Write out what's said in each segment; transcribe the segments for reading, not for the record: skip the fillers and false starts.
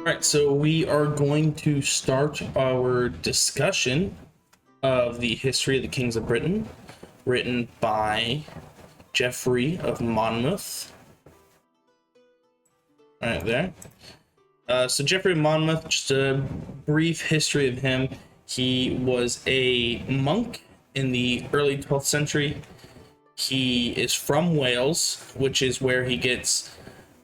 Alright, so we are going to start our discussion of the history of the kings of Britain, written by Geoffrey of Monmouth. Right there. So Geoffrey of Monmouth, just a brief history of him. He was a monk in the early 12th century. He is from Wales, which is where he gets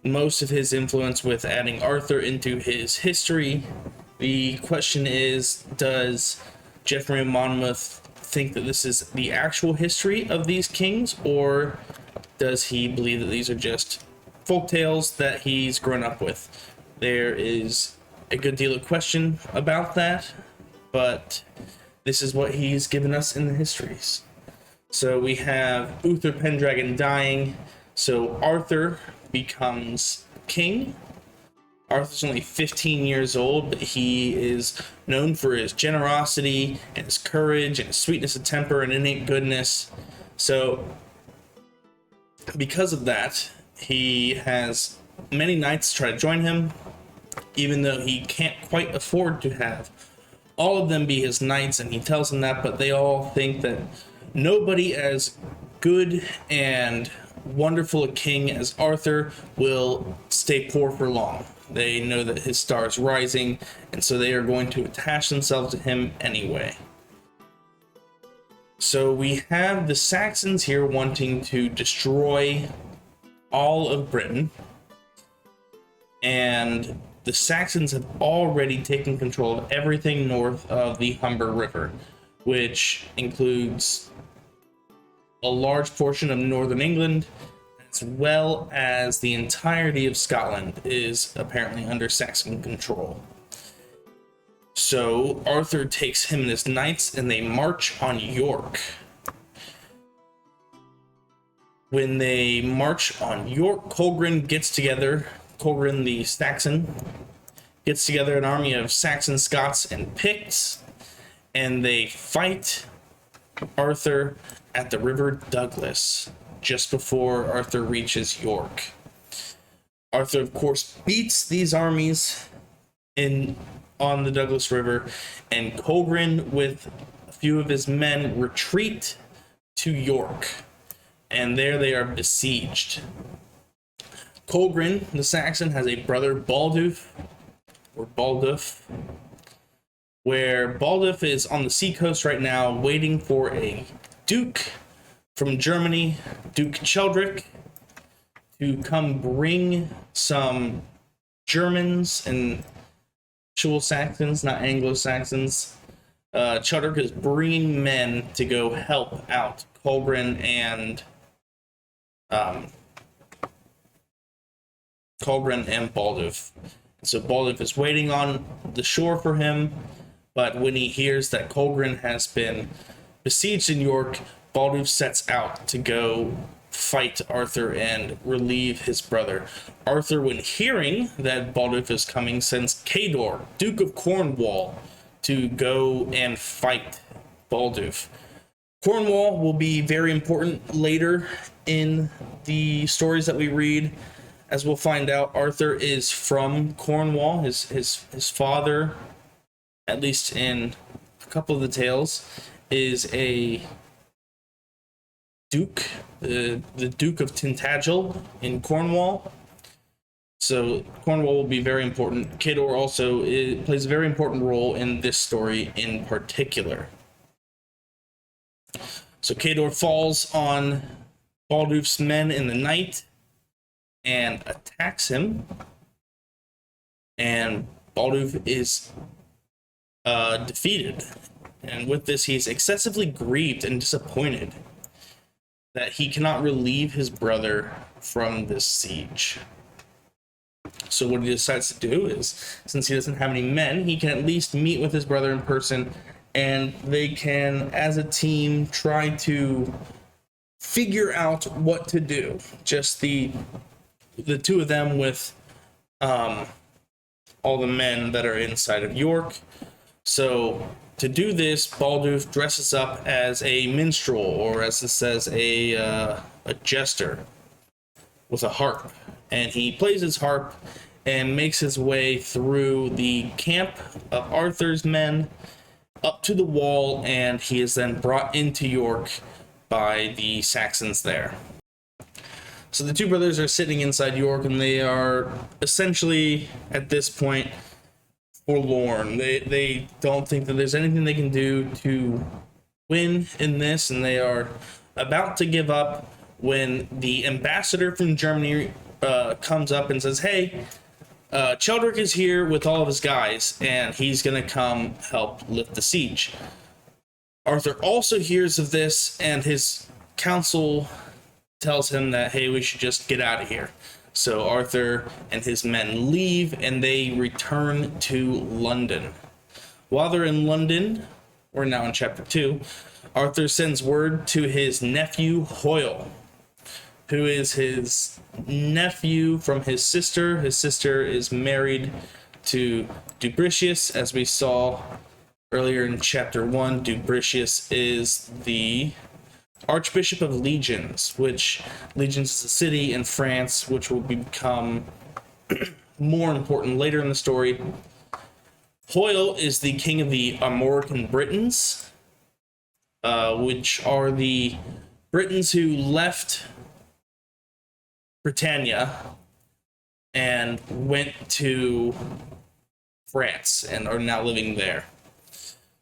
most of his influence with adding Arthur into his history. The question is, does Geoffrey of Monmouth think that this is the actual history of these kings, or does he believe that these are just folk tales that he's grown up with? There is a good deal of question about that, but this is what he's given us in the histories. So we have Uther Pendragon dying, so Arthur becomes king. Arthur's only 15 years old, but he is known for his generosity and his courage and his sweetness of temper and innate goodness. So because of that, he has many knights try to join him, even though he can't quite afford to have all of them be his knights, and he tells them that, but they all think that nobody as good and wonderful a king as Arthur will stay poor for long. They know that his star is rising, and so they are going to attach themselves to him anyway. So we have the Saxons here wanting to destroy all of Britain, and the Saxons have already taken control of everything north of the Humber River, which includes a large portion of northern England, as well as the entirety of Scotland is apparently under Saxon control. So Arthur takes him and his knights and they march on York. When they march on York, Colgrin the Saxon, gets together an army of Saxon, Scots, and Picts, and they fight Arthur at the River Douglas just before Arthur reaches York. Arthur, of course, beats these armies on the Douglas River, and Colgrin with a few of his men retreat to York, and there they are besieged. Colgrin the Saxon has a brother, Baldulf, where Baldulf is on the seacoast right now waiting for a duke from Germany, Duke Cheldric, to come bring some Germans and actual Saxons, not Anglo-Saxons. Cheldric is bringing men to go help out Colgrin and Baldulf. So Baldulf is waiting on the shore for him, but when he hears that Colgrin has been besieged in York, Baldulf sets out to go fight Arthur and relieve his brother. Arthur, when hearing that Baldulf is coming, sends Cador, Duke of Cornwall, to go and fight Baldulf. Cornwall will be very important later in the stories that we read. As we'll find out, Arthur is from Cornwall. His father, at least in a couple of the tales, is a duke, the Duke of Tintagel in Cornwall. So Cornwall will be very important. Cador also plays a very important role in this story in particular. So Cador falls on Baldulf's men in the night and attacks him, and Baldulf is defeated. And with this, he's excessively grieved and disappointed that he cannot relieve his brother from this siege. So what he decides to do is, since he doesn't have any men, he can at least meet with his brother in person, and they can, as a team, try to figure out what to do. Just the two of them with all the men that are inside of York. So to do this, Baldulf dresses up as a minstrel, or as it says, a jester with a harp, and he plays his harp and makes his way through the camp of Arthur's men up to the wall, and he is then brought into York by the Saxons there. So the two brothers are sitting inside York, and they are essentially, at this point, forlorn. They don't think that there's anything they can do to win in this, and they are about to give up when the ambassador from Germany comes up and says, hey, Cheldric is here with all of his guys, and he's going to come help lift the siege. Arthur also hears of this, and his council tells him that, hey, we should just get out of here. So Arthur and his men leave, and they return to London. While they're in London, we're now in chapter 2, Arthur sends word to his nephew Hoyle, who is his nephew from his sister. His sister is married to Dubricius, as we saw earlier in chapter 1. Dubricius is the Archbishop of Legions, which Legions is a city in France, which will become more important later in the story. Hoyle is the king of the Armorican Britons, which are the Britons who left Britannia and went to France and are now living there.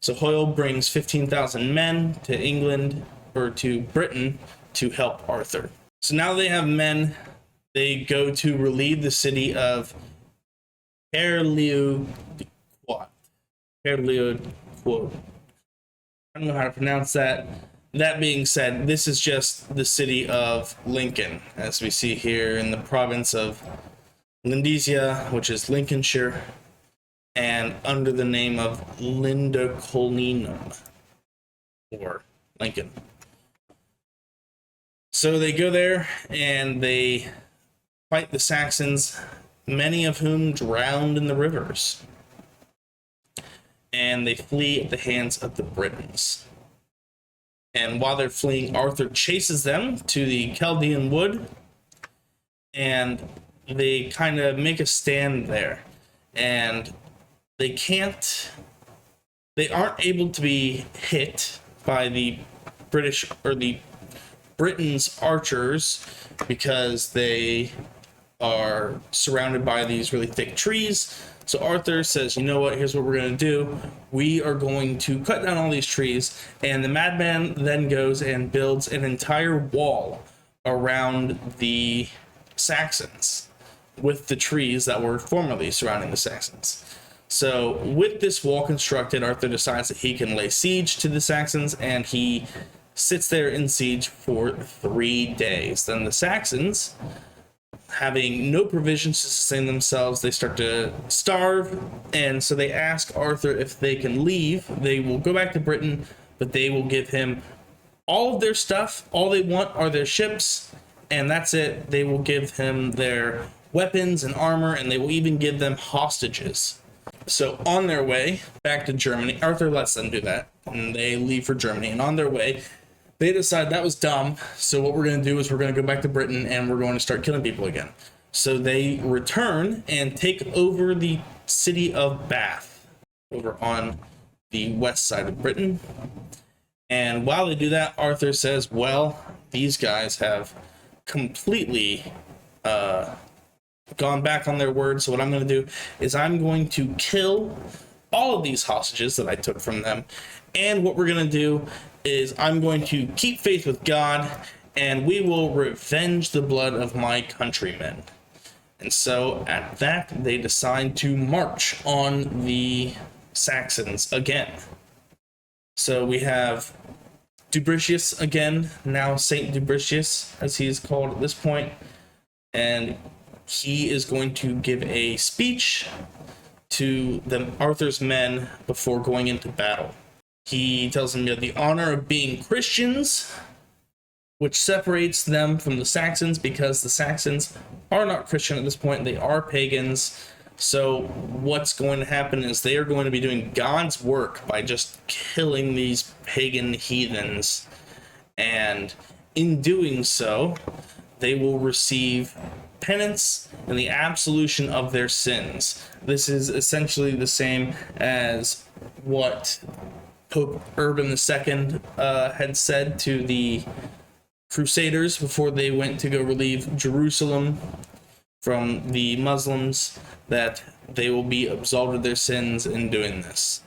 So Hoyle brings 15,000 men to England, or to Britain, to help Arthur. So now they have men. They go to relieve the city of Herlieu. I don't know how to pronounce that. That being said, this is just the city of Lincoln, as we see here in the province of Lindesia, which is Lincolnshire, and under the name of Lindocolninum, or Lincoln. So they go there and they fight the Saxons, many of whom drowned in the rivers. And they flee at the hands of the Britons. And while they're fleeing, Arthur chases them to the Chaldean Wood, and they kind of make a stand there. And they aren't able to be hit by the British or the Britons' archers because they are surrounded by these really thick trees. So Arthur says, you know what, here's what we're going to do. We are going to cut down all these trees. And the madman then goes and builds an entire wall around the Saxons with the trees that were formerly surrounding the Saxons. So with this wall constructed, Arthur decides that he can lay siege to the Saxons, and he sits there in siege for 3 days. Then the Saxons, having no provisions to sustain themselves, they start to starve, and so they ask Arthur if they can leave. They will go back to Britain, but they will give him all of their stuff. All they want are their ships, and that's it. They will give him their weapons and armor, and they will even give them hostages. So on their way back to Germany, Arthur lets them do that, and they leave for Germany. And on their way, they decide that was dumb, so what we're going to do is we're going to go back to Britain and we're going to start killing people again. So they return and take over the city of Bath, over on the west side of Britain. And while they do that, Arthur says, well, these guys have completely gone back on their word, so what I'm going to do is I'm going to kill all of these hostages that I took from them, and what we're going to do is I'm going to keep faith with God, and we will revenge the blood of my countrymen. And so at that, they decide to march on the Saxons again. So we have Dubricius again, now Saint Dubricius, as he is called at this point, and he is going to give a speech to Arthur's men before going into battle. He tells them the honor of being Christians, which separates them from the Saxons, because the Saxons are not Christian at this point. They are pagans. So what's going to happen is they are going to be doing God's work by just killing these pagan heathens. And in doing so, they will receive penance and the absolution of their sins. This is essentially the same as what Pope Urban II had said to the Crusaders before they went to go relieve Jerusalem from the Muslims, that they will be absolved of their sins in doing this.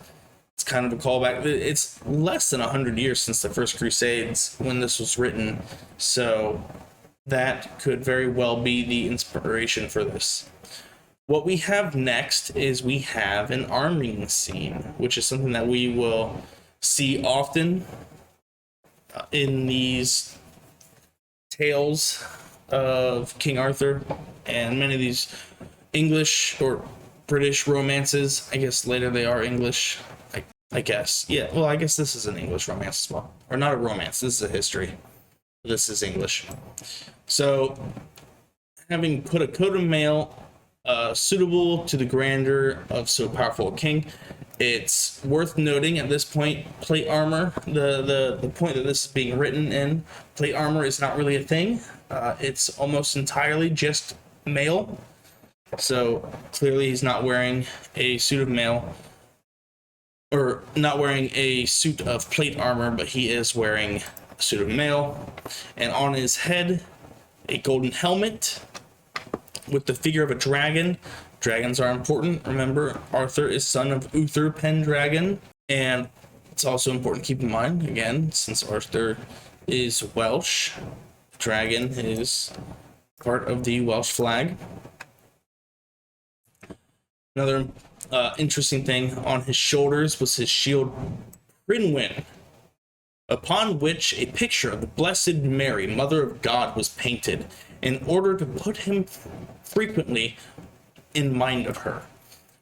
It's kind of a callback. It's less than 100 years since the First Crusades when this was written, so that could very well be the inspiration for this. What we have next is we have an arming scene, which is something that we will see often in these tales of King Arthur and many of these English or British romances. I guess later they are English. I guess. Yeah, well, I guess this is an English romance as well. Or not a romance, this is a history. This is English. So, having put a coat of mail suitable to the grandeur of so powerful a king, it's worth noting at this point, plate armor, the point that this is being written in, plate armor is not really a thing. It's almost entirely just mail. So clearly he's not wearing a suit of mail, or not wearing a suit of plate armor, but he is wearing a suit of mail. And on his head, a golden helmet with the figure of a dragon. Dragons are important. Remember, Arthur is son of Uther Pendragon. And it's also important to keep in mind, again, since Arthur is Welsh, dragon is part of the Welsh flag. Another interesting thing, on his shoulders was his shield Prynwen, upon which a picture of the Blessed Mary, Mother of God, was painted in order to put him frequently in mind of her.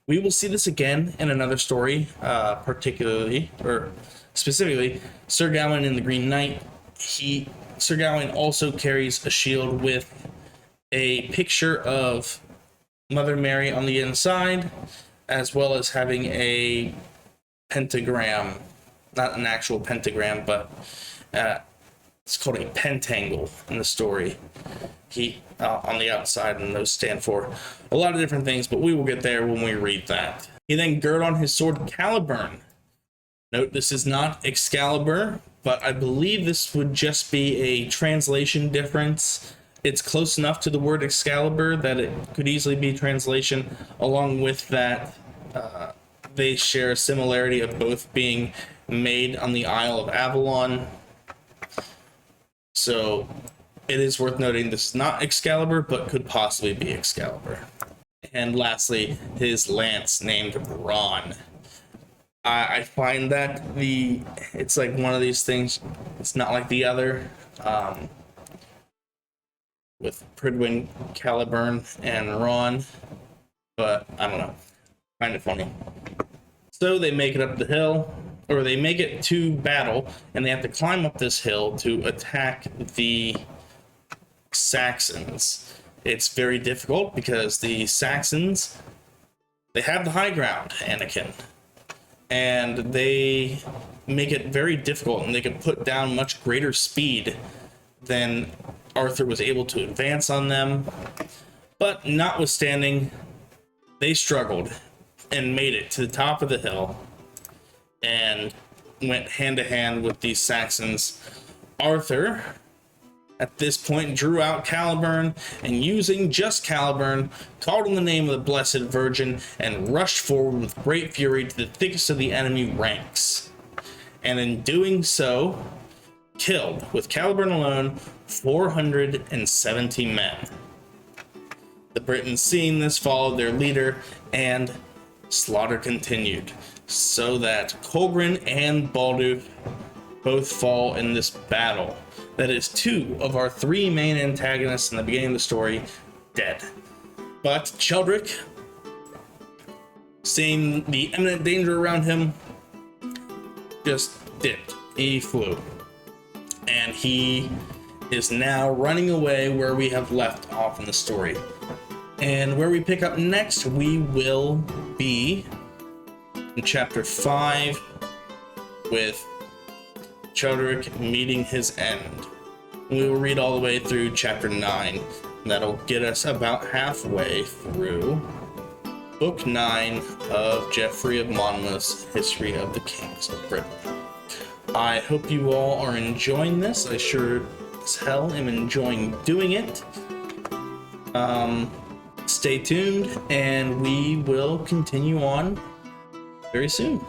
We will see this again in another story, particularly, or specifically, Sir Gawain in the Green Knight. Sir Gawain also carries a shield with a picture of Mother Mary on the inside, as well as having a pentagram, not an actual pentagram, but it's called a pentangle in the story. On the outside, and those stand for a lot of different things, but we will get there when we read that. He then girded on his sword Caliburn. Note, this is not Excalibur, but I believe this would just be a translation difference. It's close enough to the word Excalibur that it could easily be translation. Along with that, they share a similarity of both being made on the Isle of Avalon. So it is worth noting this is not Excalibur, but could possibly be Excalibur. And lastly, his lance named Ron. I find that it's like one of these things, it's not like the other. With Prydwen, Caliburn, and Ron, but I don't know, find it funny. So they make it up the hill, or they make it to battle, and they have to climb up this hill to attack the Saxons. It's very difficult because the Saxons, they have the high ground, Anakin, and they make it very difficult, and they can put down much greater speed than Arthur was able to advance on them. But notwithstanding, they struggled and made it to the top of the hill and went hand to hand with these Saxons. Arthur, at this point, drew out Caliburn, and using just Caliburn, called on the name of the Blessed Virgin and rushed forward with great fury to the thickest of the enemy ranks. And in doing so, killed, with Caliburn alone, 470 men. The Britons, seeing this, followed their leader, and slaughter continued, so that Colgrin and Balduf both fall in this battle. That is, two of our three main antagonists in the beginning of the story dead. But Cheldric, seeing the imminent danger around him, just dipped. He flew. And he is now running away where we have left off in the story. And where we pick up next, we will be in chapter 5 with Cheldric meeting his end. We will read all the way through chapter 9. That'll get us about halfway through book 9 of Geoffrey of Monmouth's History of the Kings of Britain. I hope you all are enjoying this. I sure as hell am enjoying doing it. Stay tuned, and we will continue on very soon.